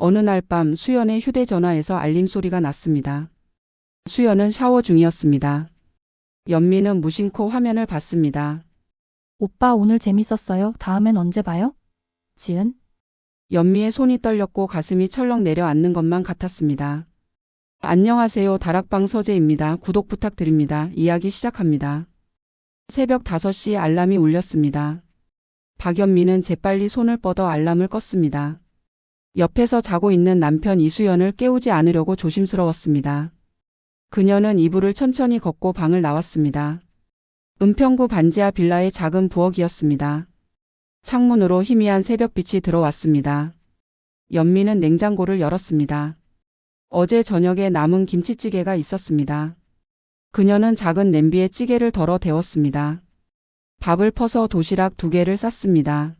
어느 날 밤 수연의 휴대전화에서 알림 소리가 났습니다. 수연은 샤워 중이었습니다. 연미는 무심코 화면을 봤습니다. 오빠 오늘 재밌었어요. 다음엔 언제 봐요? 지은? 연미의 손이 떨렸고 가슴이 철렁 내려앉는 것만 같았습니다. 안녕하세요. 다락방 서재입니다. 구독 부탁드립니다. 이야기 시작합니다. 새벽 5시 알람이 울렸습니다. 박연미는 재빨리 손을 뻗어 알람을 껐습니다. 옆에서 자고 있는 남편 이수연을 깨우지 않으려고 조심스러웠습니다. 그녀는 이불을 천천히 걷고 방을 나왔습니다. 은평구 반지하 빌라의 작은 부엌이었습니다. 창문으로 희미한 새벽빛이 들어왔습니다. 연미는 냉장고를 열었습니다. 어제 저녁에 남은 김치찌개가 있었습니다. 그녀는 작은 냄비에 찌개를 덜어 데웠습니다. 밥을 퍼서 도시락 2개를 쌌습니다.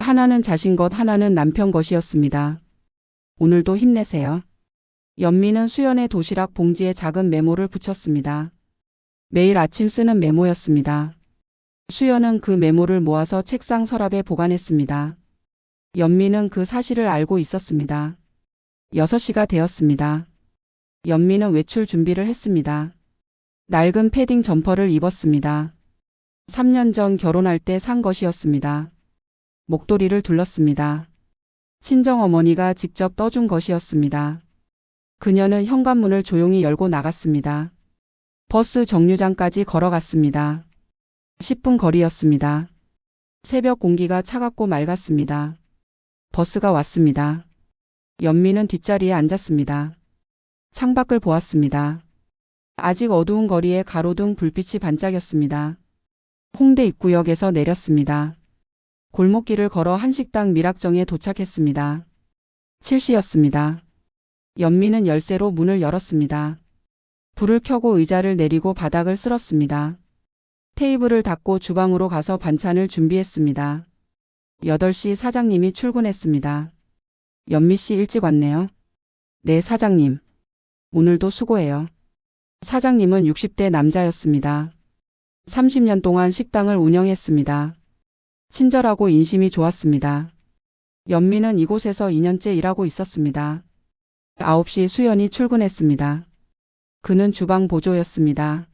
하나는 자신 것, 하나는 남편 것이었습니다. 오늘도 힘내세요. 연미는 수연의 도시락 봉지에 작은 메모를 붙였습니다. 매일 아침 쓰는 메모였습니다. 수연은 그 메모를 모아서 책상 서랍에 보관했습니다. 연미는 그 사실을 알고 있었습니다. 6시가 되었습니다. 연미는 외출 준비를 했습니다. 낡은 패딩 점퍼를 입었습니다. 3년 전 결혼할 때 산 것이었습니다. 목도리를 둘렀습니다. 친정어머니가 직접 떠준 것이었습니다. 그녀는 현관문을 조용히 열고 나갔습니다. 버스 정류장까지 걸어갔습니다. 10분 거리였습니다. 새벽 공기가 차갑고 맑았습니다. 버스가 왔습니다. 연미는 뒷자리에 앉았습니다. 창밖을 보았습니다. 아직 어두운 거리에 가로등 불빛이 반짝였습니다. 홍대 입구역에서 내렸습니다. 골목길을 걸어 한식당 미락정에 도착했습니다. 7시였습니다. 연미는 열쇠로 문을 열었습니다. 불을 켜고 의자를 내리고 바닥을 쓸었습니다. 테이블을 닫고 주방으로 가서 반찬을 준비했습니다. 8시 사장님이 출근했습니다. 연미 씨 일찍 왔네요. 네, 사장님. 오늘도 수고해요. 사장님은 60대 남자였습니다. 30년 동안 식당을 운영했습니다. 친절하고 인심이 좋았습니다. 연미는 이곳에서 2년째 일하고 있었습니다. 9시 수연이 출근했습니다. 그는 주방 보조였습니다.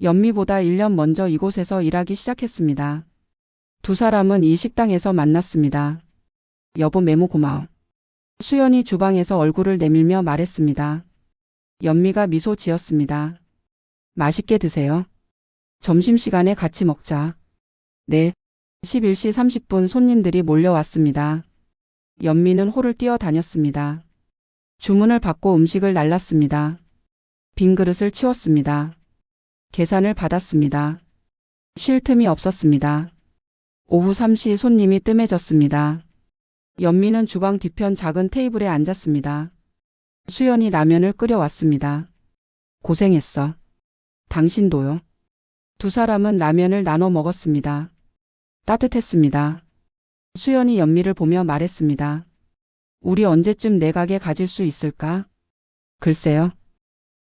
연미보다 1년 먼저 이곳에서 일하기 시작했습니다. 두 사람은 이 식당에서 만났습니다. 여보, 메모 고마워. 수연이 주방에서 얼굴을 내밀며 말했습니다. 연미가 미소 지었습니다. 맛있게 드세요. 점심시간에 같이 먹자. 네. 11시 30분 손님들이 몰려왔습니다. 연미는 홀을 뛰어다녔습니다. 주문을 받고 음식을 날랐습니다. 빈 그릇을 치웠습니다. 계산을 받았습니다. 쉴 틈이 없었습니다. 오후 3시 손님이 뜸해졌습니다. 연미는 주방 뒤편 작은 테이블에 앉았습니다. 수연이 라면을 끓여왔습니다. 고생했어. 당신도요. 두 사람은 라면을 나눠 먹었습니다. 따뜻했습니다. 수연이 연미를 보며 말했습니다. 우리 언제쯤 내 가게 가질 수 있을까? 글쎄요.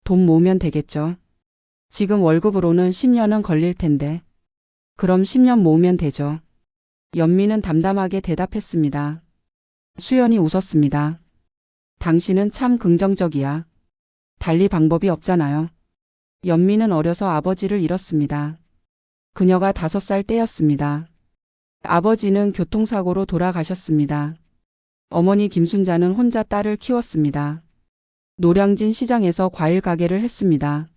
돈 모으면 되겠죠. 지금 월급으로는 10년은 걸릴 텐데. 그럼 10년 모으면 되죠. 연미는 담담하게 대답했습니다. 수연이 웃었습니다. 당신은 참 긍정적이야. 달리 방법이 없잖아요. 연미는 어려서 아버지를 잃었습니다. 그녀가 5살 때였습니다. 아버지는 교통사고로 돌아가셨습니다. 어머니 김순자는 혼자 딸을 키웠습니다. 노량진 시장에서 과일 가게를 했습니다.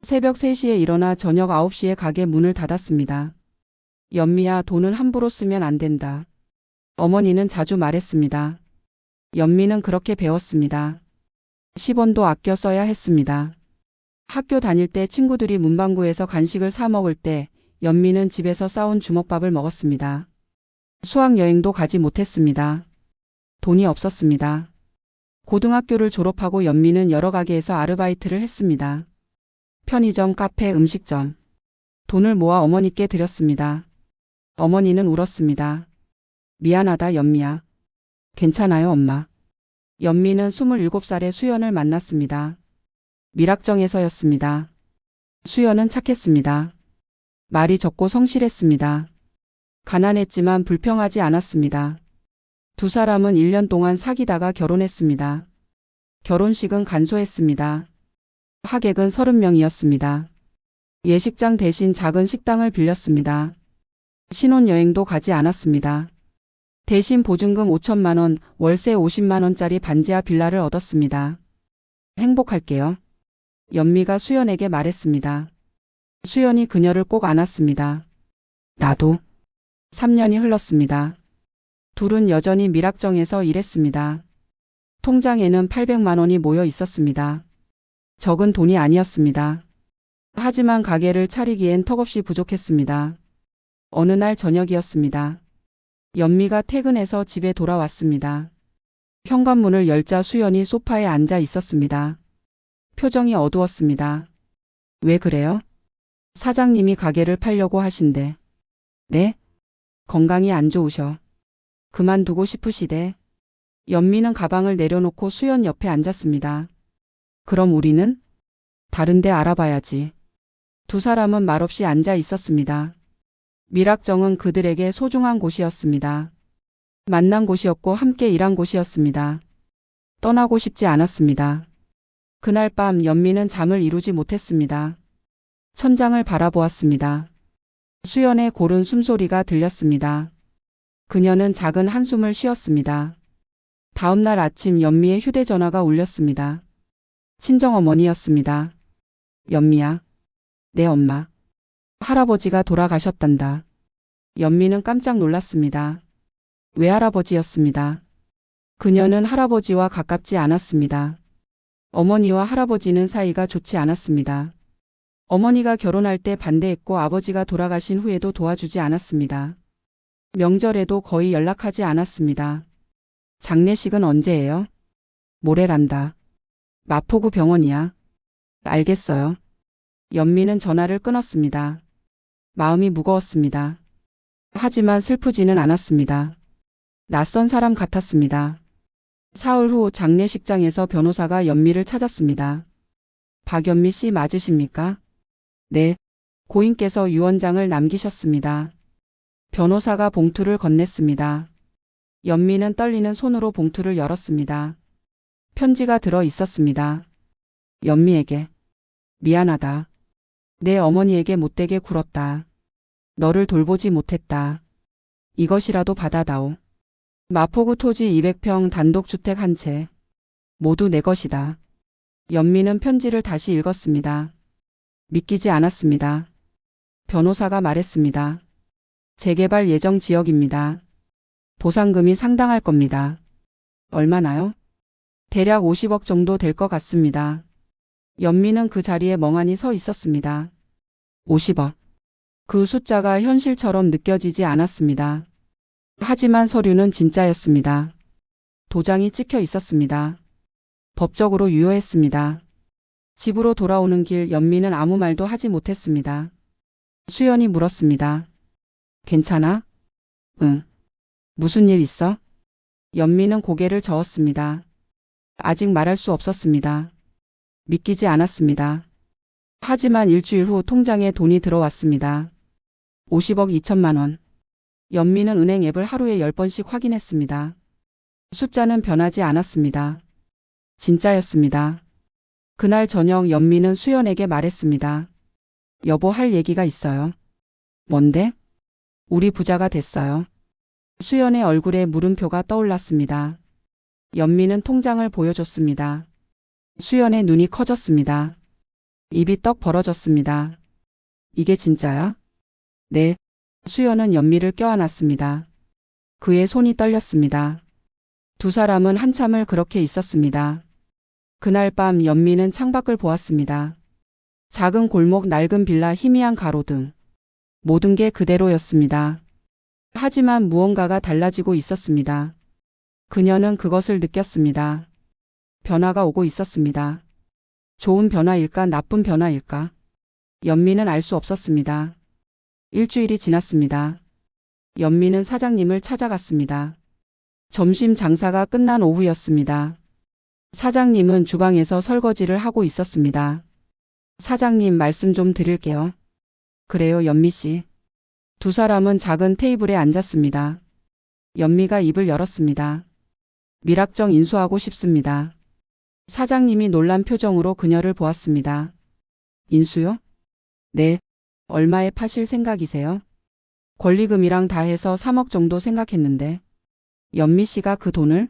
새벽 3시에 일어나 저녁 9시에 가게 문을 닫았습니다. 연미야, 돈은 함부로 쓰면 안 된다. 어머니는 자주 말했습니다. 연미는 그렇게 배웠습니다. 10원도 아껴 써야 했습니다. 학교 다닐 때 친구들이 문방구에서 간식을 사 먹을 때 연미는 집에서 싸온 주먹밥을 먹었습니다. 수학여행도 가지 못했습니다. 돈이 없었습니다. 고등학교를 졸업하고 연미는 여러 가게에서 아르바이트를 했습니다. 편의점, 카페, 음식점. 돈을 모아 어머니께 드렸습니다. 어머니는 울었습니다. 미안하다, 연미야. 괜찮아요, 엄마. 연미는 27살에 수연을 만났습니다. 미락정에서였습니다. 수연은 착했습니다. 말이 적고 성실했습니다. 가난했지만 불평하지 않았습니다. 두 사람은 1년 동안 사귀다가 결혼했습니다. 결혼식은 간소했습니다. 하객은 30명이었습니다. 예식장 대신 작은 식당을 빌렸습니다. 신혼여행도 가지 않았습니다. 대신 보증금 5천만 원, 월세 50만 원짜리 반지하 빌라를 얻었습니다. 행복할게요. 연미가 수연에게 말했습니다. 수연이 그녀를 꼭 안았습니다. 나도. 3년이 흘렀습니다. 둘은 여전히 밀락정에서 일했습니다. 통장에는 800만 원이 모여 있었습니다. 적은 돈이 아니었습니다. 하지만 가게를 차리기엔 턱없이 부족했습니다. 어느 날 저녁이었습니다. 연미가 퇴근해서 집에 돌아왔습니다. 현관문을 열자 수연이 소파에 앉아 있었습니다. 표정이 어두웠습니다. 왜 그래요? 사장님이 가게를 팔려고 하신대. 네? 건강이 안 좋으셔. 그만두고 싶으시대. 연미는 가방을 내려놓고 수연 옆에 앉았습니다. 그럼 우리는? 다른 데 알아봐야지. 두 사람은 말없이 앉아 있었습니다. 밀락정은 그들에게 소중한 곳이었습니다. 만난 곳이었고 함께 일한 곳이었습니다. 떠나고 싶지 않았습니다. 그날 밤 연미는 잠을 이루지 못했습니다. 천장을 바라보았습니다. 수연의 고른 숨소리가 들렸습니다. 그녀는 작은 한숨을 쉬었습니다. 다음 날 아침 연미의 휴대전화가 울렸습니다. 친정어머니였습니다. 연미야. 내 엄마. 할아버지가 돌아가셨단다. 연미는 깜짝 놀랐습니다. 외할아버지였습니다. 그녀는 할아버지와 가깝지 않았습니다. 어머니와 할아버지는 사이가 좋지 않았습니다. 어머니가 결혼할 때 반대했고 아버지가 돌아가신 후에도 도와주지 않았습니다. 명절에도 거의 연락하지 않았습니다. 장례식은 언제예요? 모레란다. 마포구 병원이야. 알겠어요. 연미는 전화를 끊었습니다. 마음이 무거웠습니다. 하지만 슬프지는 않았습니다. 낯선 사람 같았습니다. 사흘 후 장례식장에서 변호사가 연미를 찾았습니다. 박연미 씨 맞으십니까? 네. 고인께서 유언장을 남기셨습니다. 변호사가 봉투를 건넸습니다. 연미는 떨리는 손으로 봉투를 열었습니다. 편지가 들어 있었습니다. 연미에게. 미안하다. 내 어머니에게 못되게 굴었다. 너를 돌보지 못했다. 이것이라도 받아다오. 마포구 토지 200평 단독주택 한 채. 모두 내 것이다. 연미는 편지를 다시 읽었습니다. 믿기지 않았습니다. 변호사가 말했습니다. 재개발 예정 지역입니다. 보상금이 상당할 겁니다. 얼마나요? 대략 50억 정도 될 것 같습니다. 연미는 그 자리에 멍하니 서 있었습니다. 50억. 그 숫자가 현실처럼 느껴지지 않았습니다. 하지만 서류는 진짜였습니다. 도장이 찍혀 있었습니다. 법적으로 유효했습니다. 집으로 돌아오는 길 연미는 아무 말도 하지 못했습니다. 수연이 물었습니다. 괜찮아? 응. 무슨 일 있어? 연미는 고개를 저었습니다. 아직 말할 수 없었습니다. 믿기지 않았습니다. 하지만 일주일 후 통장에 돈이 들어왔습니다. 50억 2천만 원. 연미는 은행 앱을 하루에 10번씩 확인했습니다. 숫자는 변하지 않았습니다. 진짜였습니다. 그날 저녁 연미는 수연에게 말했습니다. 여보 할 얘기가 있어요. 뭔데? 우리 부자가 됐어요. 수연의 얼굴에 물음표가 떠올랐습니다. 연미는 통장을 보여줬습니다. 수연의 눈이 커졌습니다. 입이 떡 벌어졌습니다. 이게 진짜야? 네. 수연은 연미를 껴안았습니다. 그의 손이 떨렸습니다. 두 사람은 한참을 그렇게 있었습니다. 그날 밤 연미는 창밖을 보았습니다. 작은 골목, 낡은 빌라, 희미한 가로등. 모든 게 그대로였습니다. 하지만 무언가가 달라지고 있었습니다. 그녀는 그것을 느꼈습니다. 변화가 오고 있었습니다. 좋은 변화일까, 나쁜 변화일까? 연미는 알 수 없었습니다. 일주일이 지났습니다. 연미는 사장님을 찾아갔습니다. 점심 장사가 끝난 오후였습니다. 사장님은 주방에서 설거지를 하고 있었습니다. 사장님 말씀 좀 드릴게요. 그래요, 연미 씨. 두 사람은 작은 테이블에 앉았습니다. 연미가 입을 열었습니다. 밀학정 인수하고 싶습니다. 사장님이 놀란 표정으로 그녀를 보았습니다. 인수요? 네. 얼마에 파실 생각이세요? 권리금이랑 다 해서 3억 정도 생각했는데. 연미 씨가 그 돈을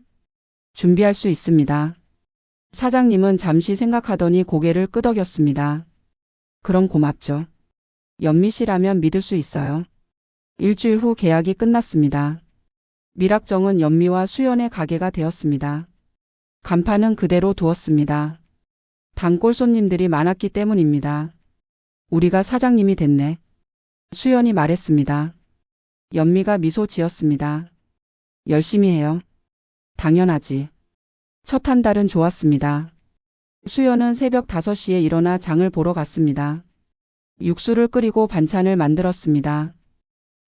준비할 수 있습니다. 사장님은 잠시 생각하더니 고개를 끄덕였습니다. 그럼 고맙죠. 연미 씨라면 믿을 수 있어요. 일주일 후 계약이 끝났습니다. 밀학정은 연미와 수연의 가게가 되었습니다. 간판은 그대로 두었습니다. 단골 손님들이 많았기 때문입니다. 우리가 사장님이 됐네. 수연이 말했습니다. 연미가 미소 지었습니다. 열심히 해요. 당연하지. 첫 한 달은 좋았습니다. 수연은 새벽 5시에 일어나 장을 보러 갔습니다. 육수를 끓이고 반찬을 만들었습니다.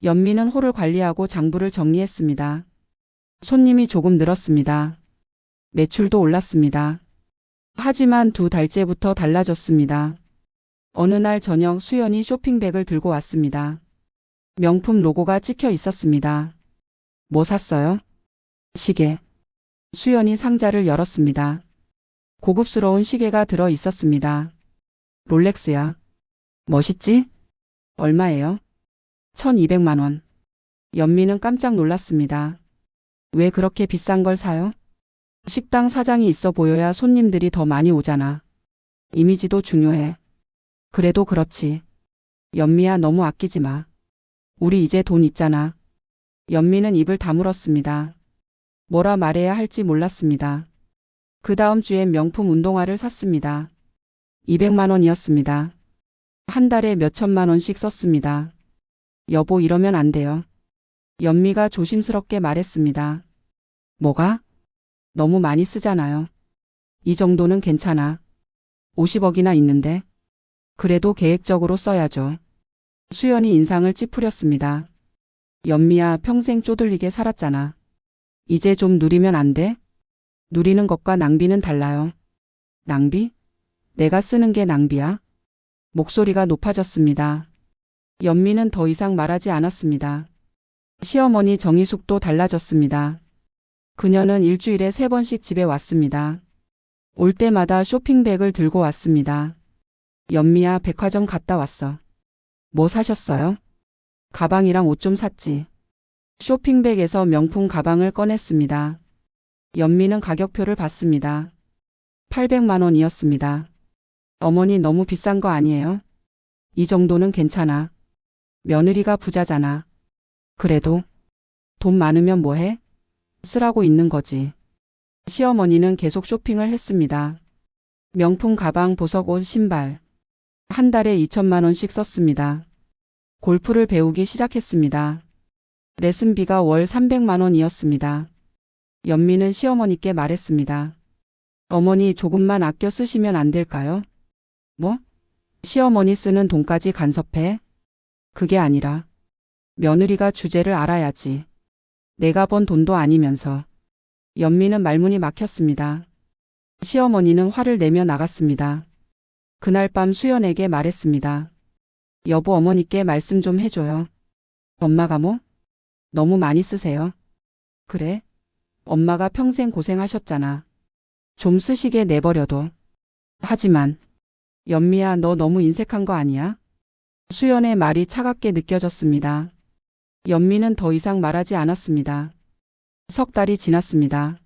연미는 홀을 관리하고 장부를 정리했습니다. 손님이 조금 늘었습니다. 매출도 올랐습니다. 하지만 2달째부터 달라졌습니다. 어느 날 저녁 수연이 쇼핑백을 들고 왔습니다. 명품 로고가 찍혀 있었습니다. 뭐 샀어요? 시계. 수연이 상자를 열었습니다. 고급스러운 시계가 들어 있었습니다. 롤렉스야. 멋있지? 얼마예요? 1200만 원. 연미는 깜짝 놀랐습니다. 왜 그렇게 비싼 걸 사요? 식당 사장이 있어 보여야 손님들이 더 많이 오잖아. 이미지도 중요해. 그래도 그렇지. 연미야, 너무 아끼지 마. 우리 이제 돈 있잖아. 연미는 입을 다물었습니다. 뭐라 말해야 할지 몰랐습니다. 그 다음 주엔 명품 운동화를 샀습니다. 200만 원이었습니다. 한 달에 몇천만 원씩 썼습니다. 여보, 이러면 안 돼요. 연미가 조심스럽게 말했습니다. 뭐가? 너무 많이 쓰잖아요. 이 정도는 괜찮아. 50억이나 있는데. 그래도 계획적으로 써야죠. 수연이 인상을 찌푸렸습니다. 연미야, 평생 쪼들리게 살았잖아. 이제 좀 누리면 안 돼? 누리는 것과 낭비는 달라요. 낭비? 내가 쓰는 게 낭비야? 목소리가 높아졌습니다. 연미는 더 이상 말하지 않았습니다. 시어머니 정희숙도 달라졌습니다. 그녀는 일주일에 3번씩 집에 왔습니다. 올 때마다 쇼핑백을 들고 왔습니다. 연미야, 백화점 갔다 왔어. 뭐 사셨어요? 가방이랑 옷 좀 샀지. 쇼핑백에서 명품 가방을 꺼냈습니다. 연미는 가격표를 봤습니다. 800만 원이었습니다. 어머니, 너무 비싼 거 아니에요? 이 정도는 괜찮아. 며느리가 부자잖아. 그래도 돈 많으면 뭐해? 쓰라고 있는 거지. 시어머니는 계속 쇼핑을 했습니다. 명품 가방, 보석, 옷, 신발. 한 달에 2천만 원씩 썼습니다. 골프를 배우기 시작했습니다. 레슨비가 월 300만 원이었습니다. 연미는 시어머니께 말했습니다. 어머니, 조금만 아껴 쓰시면 안 될까요? 뭐? 시어머니 쓰는 돈까지 간섭해? 그게 아니라 며느리가 주제를 알아야지. 내가 번 돈도 아니면서. 연미는 말문이 막혔습니다. 시어머니는 화를 내며 나갔습니다. 그날 밤 수연에게 말했습니다. 여보, 어머니께 말씀 좀 해줘요. 엄마가 뭐? 너무 많이 쓰세요. 그래? 엄마가 평생 고생하셨잖아. 좀 쓰시게 내버려둬. 하지만 연미야, 너 너무 인색한 거 아니야? 수연의 말이 차갑게 느껴졌습니다. 연미는 더 이상 말하지 않았습니다. 석 달이 지났습니다.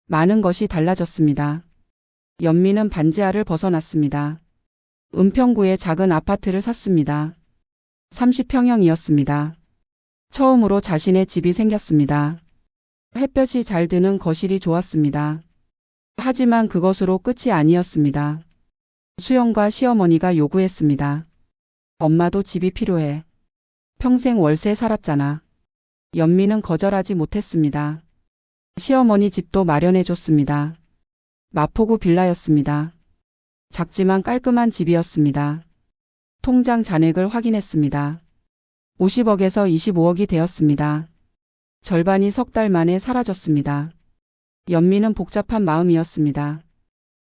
많은 것이 달라졌습니다. 연미는 반지하를 벗어났습니다. 은평구에 작은 아파트를 샀습니다. 30평형이었습니다. 처음으로 자신의 집이 생겼습니다. 햇볕이 잘 드는 거실이 좋았습니다. 하지만 그것으로 끝이 아니었습니다. 수연과 시어머니가 요구했습니다. 엄마도 집이 필요해. 평생 월세 살았잖아. 연미는 거절하지 못했습니다. 시어머니 집도 마련해 줬습니다. 마포구 빌라였습니다. 작지만 깔끔한 집이었습니다. 통장 잔액을 확인했습니다. 50억에서 25억이 되었습니다. 절반이 석 달 만에 사라졌습니다. 연미는 복잡한 마음이었습니다.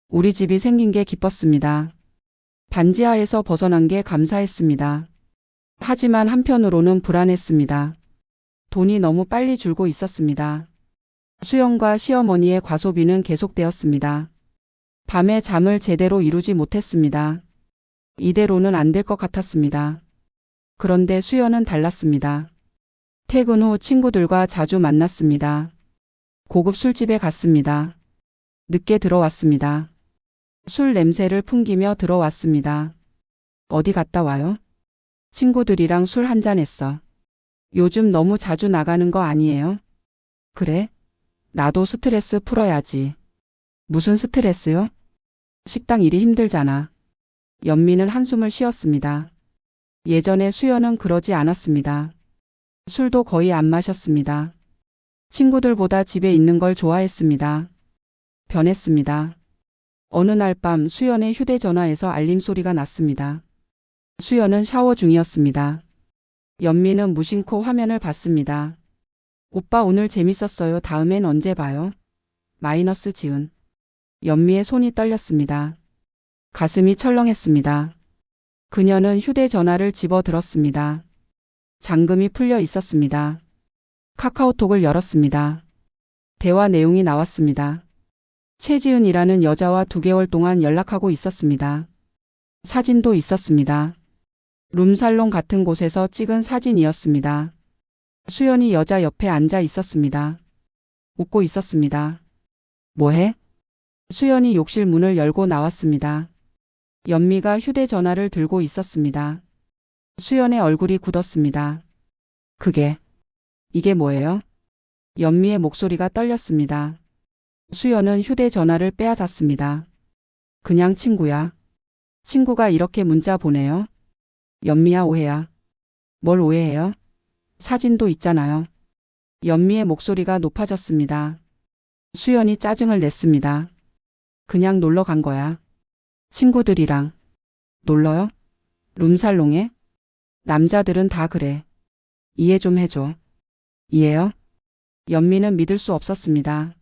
우리 집이 생긴 게 기뻤습니다. 반지하에서 벗어난 게 감사했습니다. 하지만 한편으로는 불안했습니다. 돈이 너무 빨리 줄고 있었습니다. 수연과 시어머니의 과소비는 계속되었습니다. 밤에 잠을 제대로 이루지 못했습니다. 이대로는 안 될 것 같았습니다. 그런데 수연은 달랐습니다. 퇴근 후 친구들과 자주 만났습니다. 고급 술집에 갔습니다. 늦게 들어왔습니다. 술 냄새를 풍기며 들어왔습니다. 어디 갔다 와요? 친구들이랑 술 한잔 했어. 요즘 너무 자주 나가는 거 아니에요? 그래? 나도 스트레스 풀어야지. 무슨 스트레스요? 식당 일이 힘들잖아. 연미는 한숨을 쉬었습니다. 예전에 수연은 그러지 않았습니다. 술도 거의 안 마셨습니다. 친구들보다 집에 있는 걸 좋아했습니다. 변했습니다. 어느 날 밤 수연의 휴대전화에서 알림 소리가 났습니다. 수연은 샤워 중이었습니다. 연미는 무심코 화면을 봤습니다. 오빠 오늘 재밌었어요. 다음엔 언제 봐요? 마이너스 지은. 연미의 손이 떨렸습니다. 가슴이 철렁했습니다. 그녀는 휴대전화를 집어들었습니다. 잠금이 풀려 있었습니다. 카카오톡을 열었습니다. 대화 내용이 나왔습니다. 최지은이라는 여자와 2개월 동안 연락하고 있었습니다. 사진도 있었습니다. 룸살롱 같은 곳에서 찍은 사진이었습니다. 수연이 여자 옆에 앉아 있었습니다. 웃고 있었습니다. 뭐해? 수연이 욕실 문을 열고 나왔습니다. 연미가 휴대전화를 들고 있었습니다. 수연의 얼굴이 굳었습니다. 이게 뭐예요? 연미의 목소리가 떨렸습니다. 수연은 휴대전화를 빼앗았습니다. 그냥 친구야. 친구가 이렇게 문자 보내요? 연미야 오해야. 뭘 오해해요? 사진도 있잖아요. 연미의 목소리가 높아졌습니다. 수연이 짜증을 냈습니다. 그냥 놀러 간 거야. 친구들이랑. 놀러요? 룸살롱에? 남자들은 다 그래. 이해 좀 해줘. 이해요? 연미는 믿을 수 없었습니다.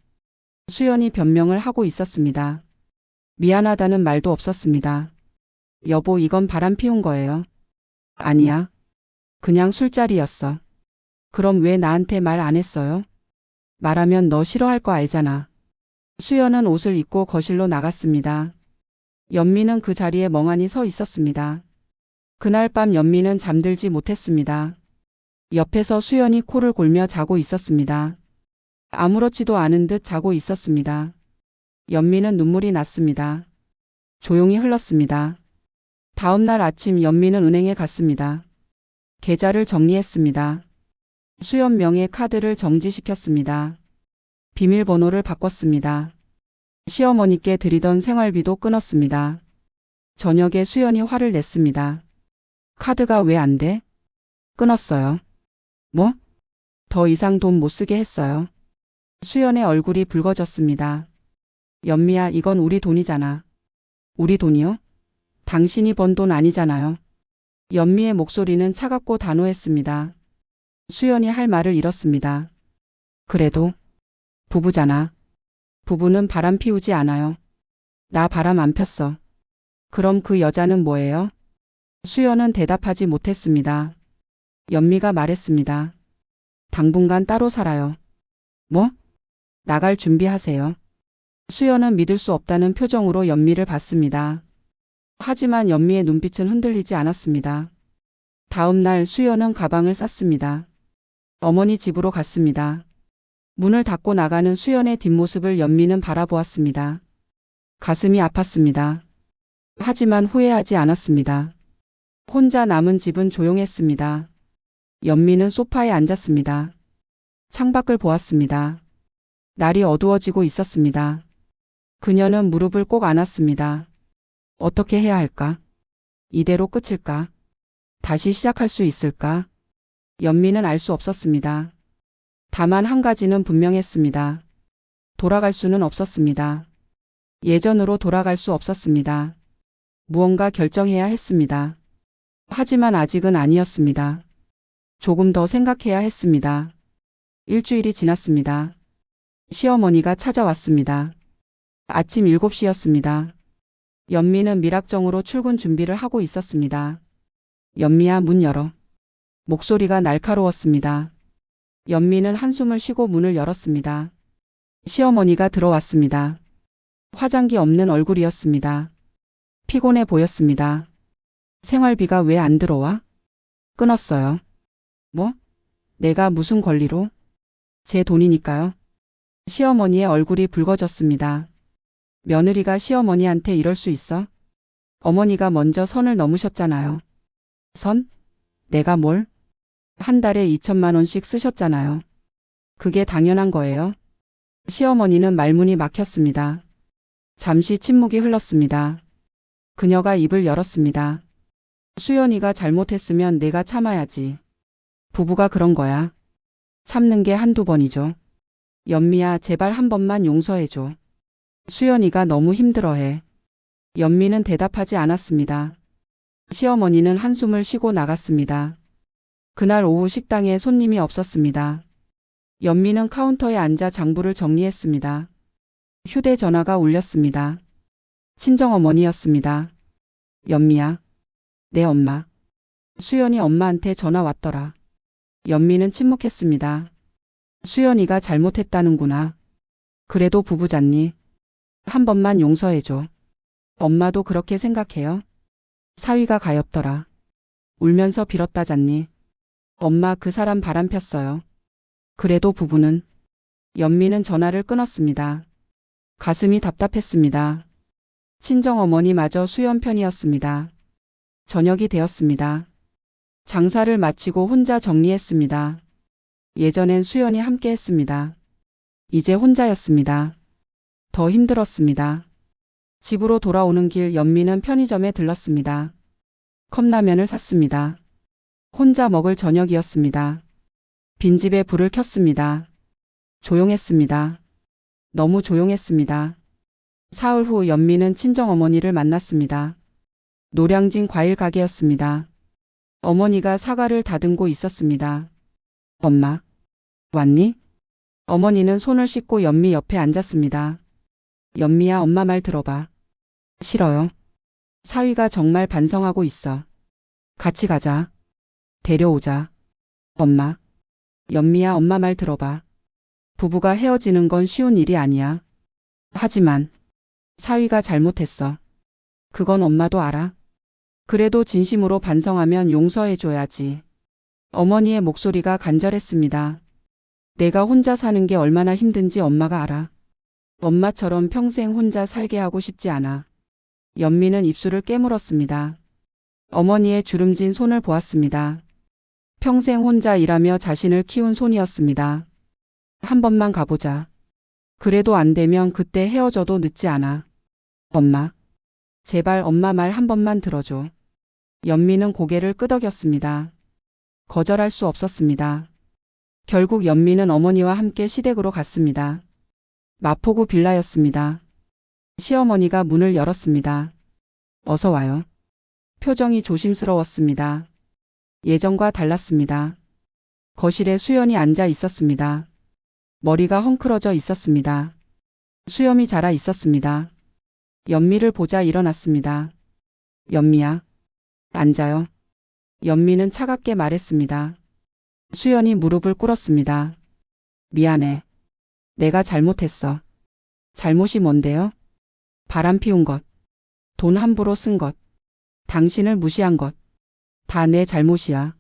수연이 변명을 하고 있었습니다. 미안하다는 말도 없었습니다. 여보, 이건 바람 피운 거예요. 아니야. 그냥 술자리였어. 그럼 왜 나한테 말 안 했어요? 말하면 너 싫어할 거 알잖아. 수연은 옷을 입고 거실로 나갔습니다. 연미는 그 자리에 멍하니 서 있었습니다. 그날 밤 연미는 잠들지 못했습니다. 옆에서 수연이 코를 골며 자고 있었습니다. 아무렇지도 않은 듯 자고 있었습니다. 연미는 눈물이 났습니다. 조용히 흘렀습니다. 다음 날 아침 연미는 은행에 갔습니다. 계좌를 정리했습니다. 수연 명의 카드를 정지시켰습니다. 비밀번호를 바꿨습니다. 시어머니께 드리던 생활비도 끊었습니다. 저녁에 수연이 화를 냈습니다. 카드가 왜 안 돼? 끊었어요. 뭐? 더 이상 돈 못 쓰게 했어요. 수연의 얼굴이 붉어졌습니다. 연미야, 이건 우리 돈이잖아. 우리 돈이요? 당신이 번 돈 아니잖아요. 연미의 목소리는 차갑고 단호했습니다. 수연이 할 말을 잃었습니다. 그래도 부부잖아. 부부는 바람 피우지 않아요. 나 바람 안 폈어. 그럼 그 여자는 뭐예요? 수연은 대답하지 못했습니다. 연미가 말했습니다. 당분간 따로 살아요. 뭐? 나갈 준비하세요. 수연은 믿을 수 없다는 표정으로 연미를 봤습니다. 하지만 연미의 눈빛은 흔들리지 않았습니다. 다음 날 수연은 가방을 쌌습니다. 어머니 집으로 갔습니다. 문을 닫고 나가는 수연의 뒷모습을 연미는 바라보았습니다. 가슴이 아팠습니다. 하지만 후회하지 않았습니다. 혼자 남은 집은 조용했습니다. 연미는 소파에 앉았습니다. 창밖을 보았습니다. 날이 어두워지고 있었습니다. 그녀는 무릎을 꼭 안았습니다. 어떻게 해야 할까? 이대로 끝일까? 다시 시작할 수 있을까? 연미는 알 수 없었습니다. 다만 한 가지는 분명했습니다. 돌아갈 수는 없었습니다. 예전으로 돌아갈 수 없었습니다. 무언가 결정해야 했습니다. 하지만 아직은 아니었습니다. 조금 더 생각해야 했습니다. 일주일이 지났습니다. 시어머니가 찾아왔습니다. 아침 7시였습니다. 연미는 밀악정으로 출근 준비를 하고 있었습니다. 연미야, 문 열어. 목소리가 날카로웠습니다. 연미는 한숨을 쉬고 문을 열었습니다. 시어머니가 들어왔습니다. 화장기 없는 얼굴이었습니다. 피곤해 보였습니다. 생활비가 왜 안 들어와? 끊었어요. 뭐? 내가 무슨 권리로? 제 돈이니까요. 시어머니의 얼굴이 붉어졌습니다. 며느리가 시어머니한테 이럴 수 있어? 어머니가 먼저 선을 넘으셨잖아요. 선? 내가 뭘? 한 달에 2천만 원씩 쓰셨잖아요. 그게 당연한 거예요. 시어머니는 말문이 막혔습니다. 잠시 침묵이 흘렀습니다. 그녀가 입을 열었습니다. 수연이가 잘못했으면 내가 참아야지. 부부가 그런 거야. 참는 게 한두 번이죠. 연미야, 제발 한 번만 용서해줘. 수연이가 너무 힘들어해. 연미는 대답하지 않았습니다. 시어머니는 한숨을 쉬고 나갔습니다. 그날 오후 식당에 손님이 없었습니다. 연미는 카운터에 앉아 장부를 정리했습니다. 휴대전화가 울렸습니다. 친정어머니였습니다. 연미야. 내 엄마. 수연이 엄마한테 전화 왔더라. 연미는 침묵했습니다. 수연이가 잘못했다는구나. 그래도 부부잖니. 한 번만 용서해줘. 엄마도 그렇게 생각해요? 사위가 가엾더라. 울면서 빌었다잖니. 엄마, 그 사람 바람 폈어요. 그래도 부부는. 연미는 전화를 끊었습니다. 가슴이 답답했습니다. 친정어머니마저 수연 편이었습니다. 저녁이 되었습니다. 장사를 마치고 혼자 정리했습니다. 예전엔 수연이 함께 했습니다. 이제 혼자였습니다. 더 힘들었습니다. 집으로 돌아오는 길 연미는 편의점에 들렀습니다. 컵라면을 샀습니다. 혼자 먹을 저녁이었습니다. 빈집에 불을 켰습니다. 조용했습니다. 너무 조용했습니다. 사흘 후 연미는 친정어머니를 만났습니다. 노량진 과일 가게였습니다. 어머니가 사과를 다듬고 있었습니다. 엄마, 왔니? 어머니는 손을 씻고 연미 옆에 앉았습니다. 연미야, 엄마 말 들어봐. 싫어요. 사위가 정말 반성하고 있어. 같이 가자. 데려오자. 엄마. 연미야, 엄마 말 들어봐. 부부가 헤어지는 건 쉬운 일이 아니야. 하지만 사위가 잘못했어. 그건 엄마도 알아. 그래도 진심으로 반성하면 용서해줘야지. 어머니의 목소리가 간절했습니다. 내가 혼자 사는 게 얼마나 힘든지 엄마가 알아. 엄마처럼 평생 혼자 살게 하고 싶지 않아. 연미는 입술을 깨물었습니다. 어머니의 주름진 손을 보았습니다. 평생 혼자 일하며 자신을 키운 손이었습니다. 한 번만 가보자. 그래도 안 되면 그때 헤어져도 늦지 않아. 엄마. 제발 엄마 말 한 번만 들어줘. 연미는 고개를 끄덕였습니다. 거절할 수 없었습니다. 결국 연미는 어머니와 함께 시댁으로 갔습니다. 마포구 빌라였습니다. 시어머니가 문을 열었습니다. 어서 와요. 표정이 조심스러웠습니다. 예전과 달랐습니다. 거실에 수연이 앉아 있었습니다. 머리가 헝클어져 있었습니다. 수염이 자라 있었습니다. 연미를 보자 일어났습니다. 연미야. 앉아요. 연미는 차갑게 말했습니다. 수연이 무릎을 꿇었습니다. 미안해. 내가 잘못했어. 잘못이 뭔데요? 바람 피운 것. 돈 함부로 쓴 것. 당신을 무시한 것. 다 내 잘못이야.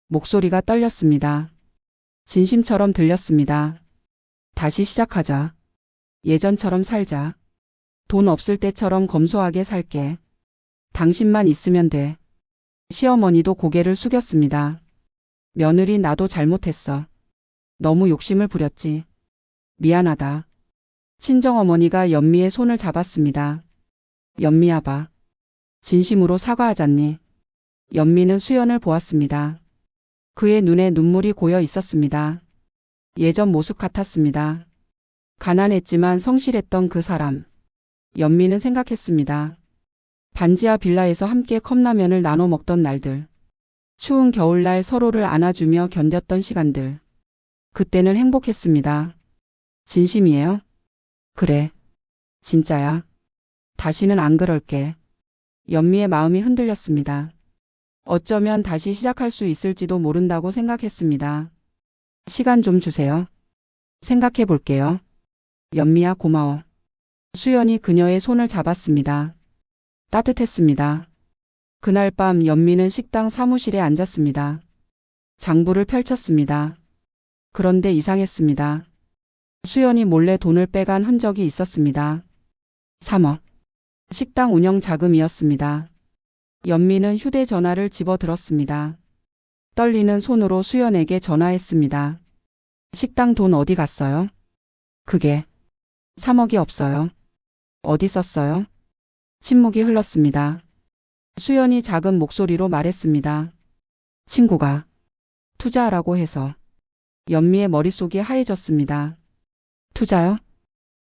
목소리가 떨렸습니다. 진심처럼 들렸습니다. 다시 시작하자. 예전처럼 살자. 돈 없을 때처럼 검소하게 살게. 당신만 있으면 돼. 시어머니도 고개를 숙였습니다. 며느리, 나도 잘못했어. 너무 욕심을 부렸지. 미안하다. 친정어머니가 연미의 손을 잡았습니다. 연미야, 봐. 진심으로 사과하잖니. 연미는 수연을 보았습니다. 그의 눈에 눈물이 고여 있었습니다. 예전 모습 같았습니다. 가난했지만 성실했던 그 사람. 연미는 생각했습니다. 반지하 빌라에서 함께 컵라면을 나눠 먹던 날들. 추운 겨울날 서로를 안아주며 견뎠던 시간들. 그때는 행복했습니다. 진심이에요? 그래. 진짜야. 다시는 안 그럴게. 연미의 마음이 흔들렸습니다. 어쩌면 다시 시작할 수 있을지도 모른다고 생각했습니다. 시간 좀 주세요. 생각해 볼게요. 연미야 고마워. 수연이 그녀의 손을 잡았습니다. 따뜻했습니다. 그날 밤 연미는 식당 사무실에 앉았습니다. 장부를 펼쳤습니다. 그런데 이상했습니다. 수연이 몰래 돈을 빼간 흔적이 있었습니다. 3억. 식당 운영 자금이었습니다. 연미는 휴대전화를 집어들었습니다. 떨리는 손으로 수연에게 전화했습니다. 식당 돈 어디 갔어요? 그게 3억이 없어요. 어디 썼어요? 침묵이 흘렀습니다. 수연이 작은 목소리로 말했습니다. 친구가 투자하라고 해서. 연미의 머릿속이 하얘졌습니다. 투자요?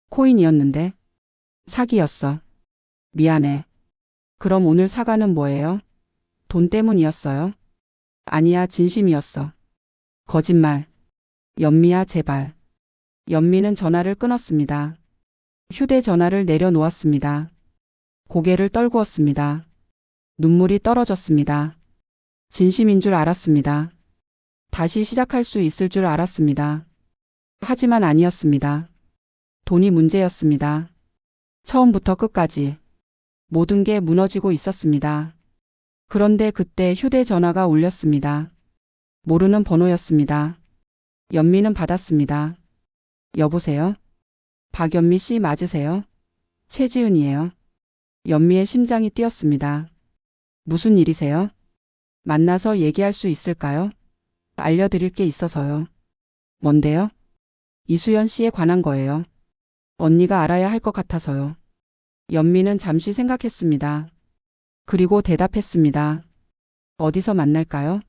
코인이었는데. 사기였어. 미안해. 그럼 오늘 사과는 뭐예요? 돈 때문이었어요? 아니야, 진심이었어. 거짓말. 연미야, 제발. 연미는 전화를 끊었습니다. 휴대전화를 내려놓았습니다. 고개를 떨구었습니다. 눈물이 떨어졌습니다. 진심인 줄 알았습니다. 다시 시작할 수 있을 줄 알았습니다. 하지만 아니었습니다. 돈이 문제였습니다. 처음부터 끝까지 모든 게 무너지고 있었습니다. 그런데 그때 휴대전화가 울렸습니다. 모르는 번호였습니다. 연미는 받았습니다. 여보세요? 박연미 씨 맞으세요? 최지은이에요. 연미의 심장이 뛰었습니다. 무슨 일이세요? 만나서 얘기할 수 있을까요? 알려드릴 게 있어서요. 뭔데요? 이수연 씨에 관한 거예요. 언니가 알아야 할 것 같아서요. 연미는 잠시 생각했습니다. 그리고 대답했습니다. 어디서 만날까요?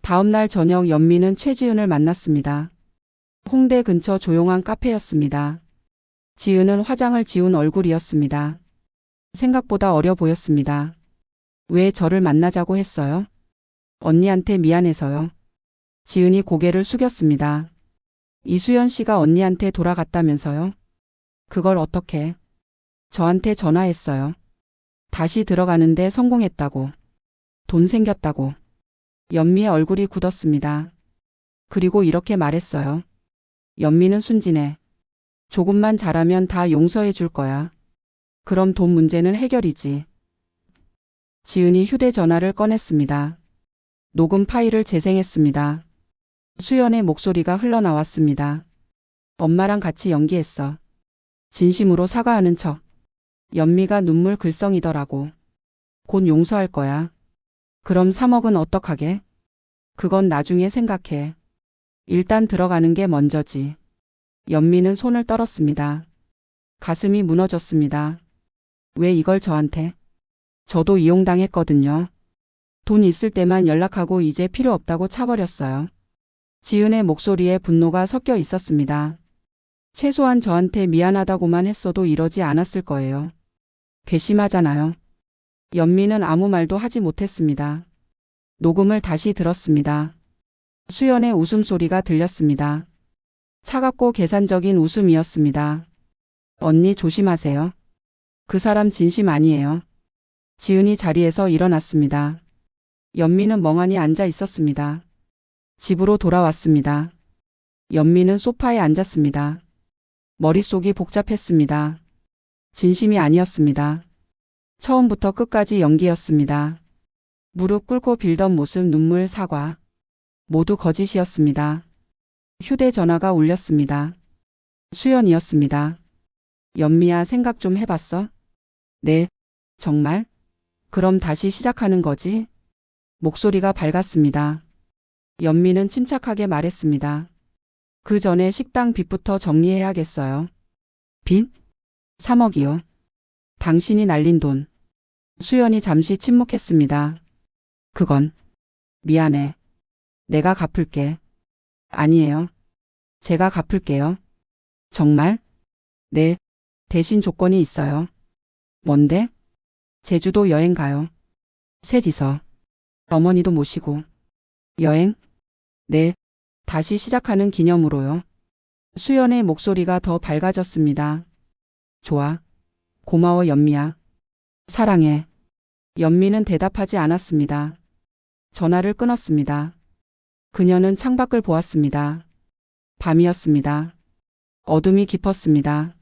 다음 날 저녁 연미는 최지은을 만났습니다. 홍대 근처 조용한 카페였습니다. 지은은 화장을 지운 얼굴이었습니다. 생각보다 어려 보였습니다. 왜 저를 만나자고 했어요? 언니한테 미안해서요. 지은이 고개를 숙였습니다. 이수연 씨가 언니한테 돌아갔다면서요? 그걸 어떻게? 저한테 전화했어요. 다시 들어가는데 성공했다고. 돈 생겼다고. 연미의 얼굴이 굳었습니다. 그리고 이렇게 말했어요. 연미는 순진해. 조금만 잘하면 다 용서해 줄 거야. 그럼 돈 문제는 해결이지. 지은이 휴대전화를 꺼냈습니다. 녹음 파일을 재생했습니다. 수연의 목소리가 흘러나왔습니다. 엄마랑 같이 연기했어. 진심으로 사과하는 척. 연미가 눈물 글썽이더라고. 곧 용서할 거야. 그럼 3억은 어떡하게? 그건 나중에 생각해. 일단 들어가는 게 먼저지. 연미는 손을 떨었습니다. 가슴이 무너졌습니다. 왜 이걸 저한테? 저도 이용당했거든요. 돈 있을 때만 연락하고 이제 필요 없다고 차버렸어요. 지은의 목소리에 분노가 섞여 있었습니다. 최소한 저한테 미안하다고만 했어도 이러지 않았을 거예요. 괘씸하잖아요. 연미는 아무 말도 하지 못했습니다. 녹음을 다시 들었습니다. 수연의 웃음소리가 들렸습니다. 차갑고 계산적인 웃음이었습니다. 언니 조심하세요. 그 사람 진심 아니에요. 지은이 자리에서 일어났습니다. 연미는 멍하니 앉아 있었습니다. 집으로 돌아왔습니다. 연미는 소파에 앉았습니다. 머릿속이 복잡했습니다. 진심이 아니었습니다. 처음부터 끝까지 연기였습니다. 무릎 꿇고 빌던 모습, 눈물, 사과. 모두 거짓이었습니다. 휴대전화가 울렸습니다. 수연이었습니다. 연미야, 생각 좀 해봤어? 네. 정말? 그럼 다시 시작하는 거지? 목소리가 밝았습니다. 연미는 침착하게 말했습니다. 그 전에 식당 빚부터 정리해야겠어요. 빚? 3억이요. 당신이 날린 돈. 수연이 잠시 침묵했습니다. 그건 미안해. 내가 갚을게. 아니에요. 제가 갚을게요. 정말? 네. 대신 조건이 있어요. 뭔데? 제주도 여행 가요. 셋이서. 어머니도 모시고. 여행? 네. 다시 시작하는 기념으로요. 수연의 목소리가 더 밝아졌습니다. 좋아. 고마워 연미야. 사랑해. 연미는 대답하지 않았습니다. 전화를 끊었습니다. 그녀는 창밖을 보았습니다. 밤이었습니다. 어둠이 깊었습니다.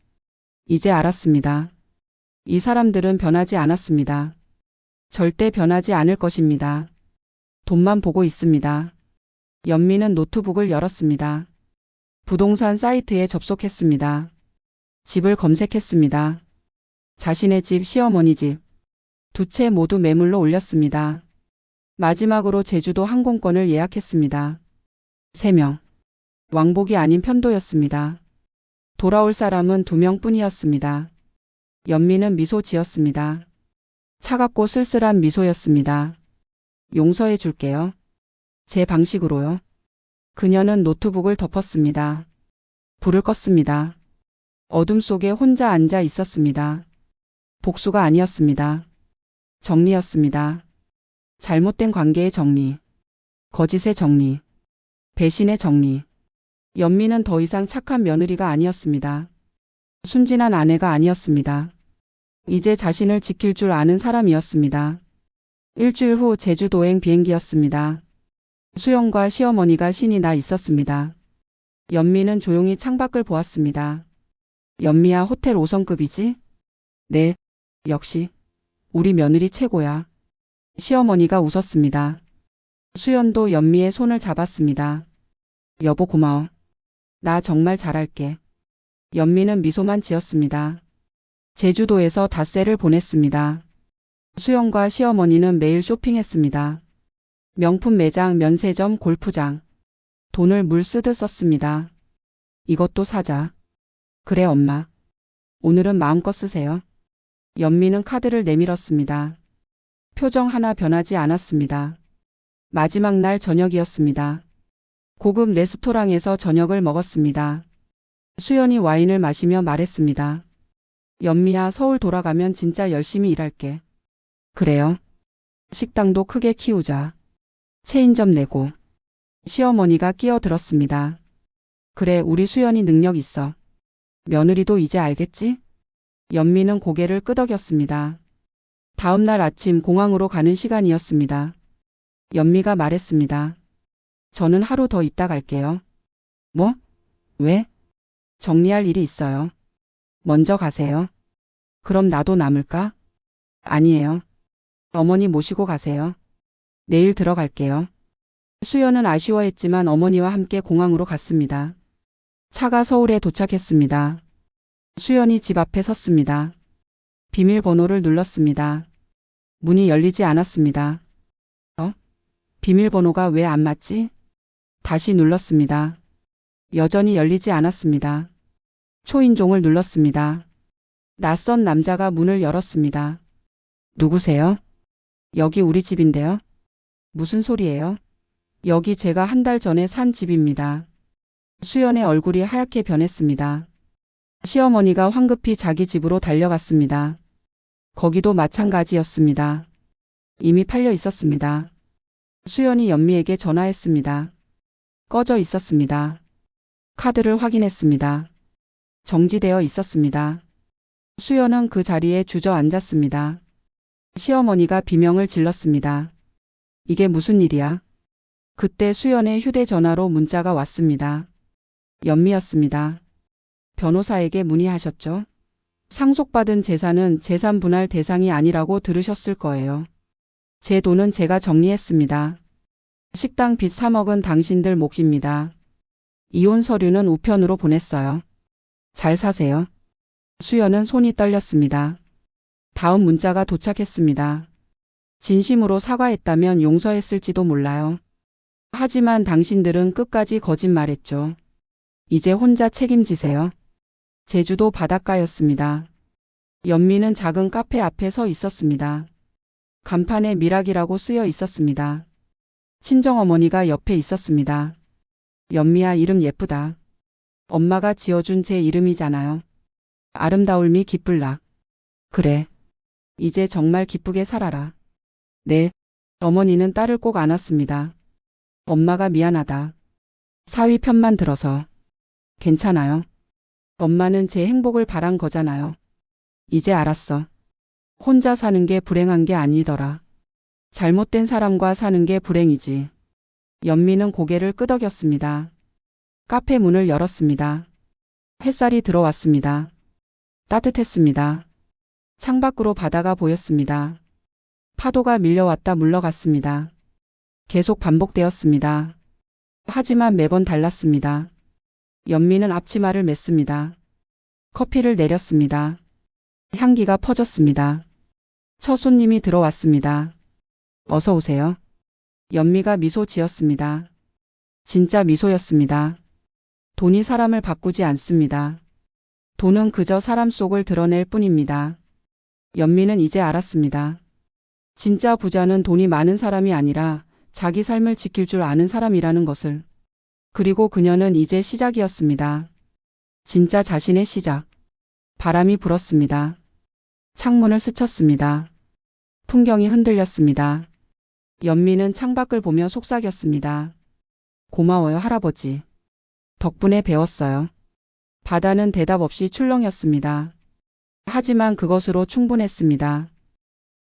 이제 알았습니다. 이 사람들은 변하지 않았습니다. 절대 변하지 않을 것입니다. 돈만 보고 있습니다. 연미는 노트북을 열었습니다. 부동산 사이트에 접속했습니다. 집을 검색했습니다. 자신의 집, 시어머니 집, 두 채 모두 매물로 올렸습니다. 마지막으로 제주도 항공권을 예약했습니다. 3명. 왕복이 아닌 편도였습니다. 돌아올 사람은 2명뿐이었습니다. 연미는 미소 지었습니다. 차갑고 쓸쓸한 미소였습니다. 용서해 줄게요. 제 방식으로요. 그녀는 노트북을 덮었습니다. 불을 껐습니다. 어둠 속에 혼자 앉아 있었습니다. 복수가 아니었습니다. 정리였습니다. 잘못된 관계의 정리, 거짓의 정리, 배신의 정리. 연미는 더 이상 착한 며느리가 아니었습니다. 순진한 아내가 아니었습니다. 이제 자신을 지킬 줄 아는 사람이었습니다. 일주일 후 제주도행 비행기였습니다. 수영과 시어머니가 신이 나 있었습니다. 연미는 조용히 창밖을 보았습니다. 연미야, 호텔 5성급이지? 네, 역시. 우리 며느리 최고야. 시어머니가 웃었습니다. 수연도 연미의 손을 잡았습니다. 여보 고마워. 나 정말 잘할게. 연미는 미소만 지었습니다. 제주도에서 닷새를 보냈습니다. 수연과 시어머니는 매일 쇼핑했습니다. 명품 매장, 면세점, 골프장. 돈을 물 쓰듯 썼습니다. 이것도 사자. 그래 엄마. 오늘은 마음껏 쓰세요. 연미는 카드를 내밀었습니다. 표정 하나 변하지 않았습니다. 마지막 날 저녁이었습니다. 고급 레스토랑에서 저녁을 먹었습니다. 수연이 와인을 마시며 말했습니다. 연미야, 서울 돌아가면 진짜 열심히 일할게. 그래요. 식당도 크게 키우자. 체인점 내고. 시어머니가 끼어들었습니다. 그래, 우리 수연이 능력 있어. 며느리도 이제 알겠지? 연미는 고개를 끄덕였습니다. 다음 날 아침 공항으로 가는 시간이었습니다. 연미가 말했습니다. 저는 하루 더 있다 갈게요. 뭐? 왜? 정리할 일이 있어요. 먼저 가세요. 그럼 나도 남을까? 아니에요. 어머니 모시고 가세요. 내일 들어갈게요. 수연은 아쉬워했지만 어머니와 함께 공항으로 갔습니다. 차가 서울에 도착했습니다. 수연이 집 앞에 섰습니다. 비밀번호를 눌렀습니다. 문이 열리지 않았습니다. 비밀번호가 왜 안 맞지? 다시 눌렀습니다. 여전히 열리지 않았습니다. 초인종을 눌렀습니다. 낯선 남자가 문을 열었습니다. 누구세요? 여기 우리 집인데요. 무슨 소리예요? 여기 제가 한 달 전에 산 집입니다. 수연의 얼굴이 하얗게 변했습니다. 시어머니가 황급히 자기 집으로 달려갔습니다. 거기도 마찬가지였습니다. 이미 팔려 있었습니다. 수연이 연미에게 전화했습니다. 꺼져 있었습니다. 카드를 확인했습니다. 정지되어 있었습니다. 수연은 그 자리에 주저앉았습니다. 시어머니가 비명을 질렀습니다. 이게 무슨 일이야? 그때 수연의 휴대전화로 문자가 왔습니다. 연미였습니다. 변호사에게 문의하셨죠? 상속받은 재산은 재산 분할 대상이 아니라고 들으셨을 거예요. 제 돈은 제가 정리했습니다. 식당 빚 3억은 당신들 몫입니다. 이혼 서류는 우편으로 보냈어요. 잘 사세요. 수연은 손이 떨렸습니다. 다음 문자가 도착했습니다. 진심으로 사과했다면 용서했을지도 몰라요. 하지만 당신들은 끝까지 거짓말했죠. 이제 혼자 책임지세요. 제주도 바닷가였습니다. 연미는 작은 카페 앞에 서 있었습니다. 간판에 미락이라고 쓰여 있었습니다. 친정어머니가 옆에 있었습니다. 연미야, 이름 예쁘다. 엄마가 지어준 제 이름이잖아요. 아름다울미 기쁠락. 그래. 이제 정말 기쁘게 살아라. 네. 어머니는 딸을 꼭 안았습니다. 엄마가 미안하다. 사위 편만 들어서. 괜찮아요. 엄마는 제 행복을 바란 거잖아요. 이제 알았어. 혼자 사는 게 불행한 게 아니더라. 잘못된 사람과 사는 게 불행이지. 연미는 고개를 끄덕였습니다. 카페 문을 열었습니다. 햇살이 들어왔습니다. 따뜻했습니다. 창밖으로 바다가 보였습니다. 파도가 밀려왔다 물러갔습니다. 계속 반복되었습니다. 하지만 매번 달랐습니다. 연미는 앞치마를 맸습니다. 커피를 내렸습니다. 향기가 퍼졌습니다. 첫 손님이 들어왔습니다. 어서 오세요. 연미가 미소 지었습니다. 진짜 미소였습니다. 돈이 사람을 바꾸지 않습니다. 돈은 그저 사람 속을 드러낼 뿐입니다. 연미는 이제 알았습니다. 진짜 부자는 돈이 많은 사람이 아니라 자기 삶을 지킬 줄 아는 사람이라는 것을. 그리고 그녀는 이제 시작이었습니다. 진짜 자신의 시작. 바람이 불었습니다. 창문을 스쳤습니다. 풍경이 흔들렸습니다. 연미는 창밖을 보며 속삭였습니다. 고마워요, 할아버지. 덕분에 배웠어요. 바다는 대답 없이 출렁였습니다. 하지만 그것으로 충분했습니다.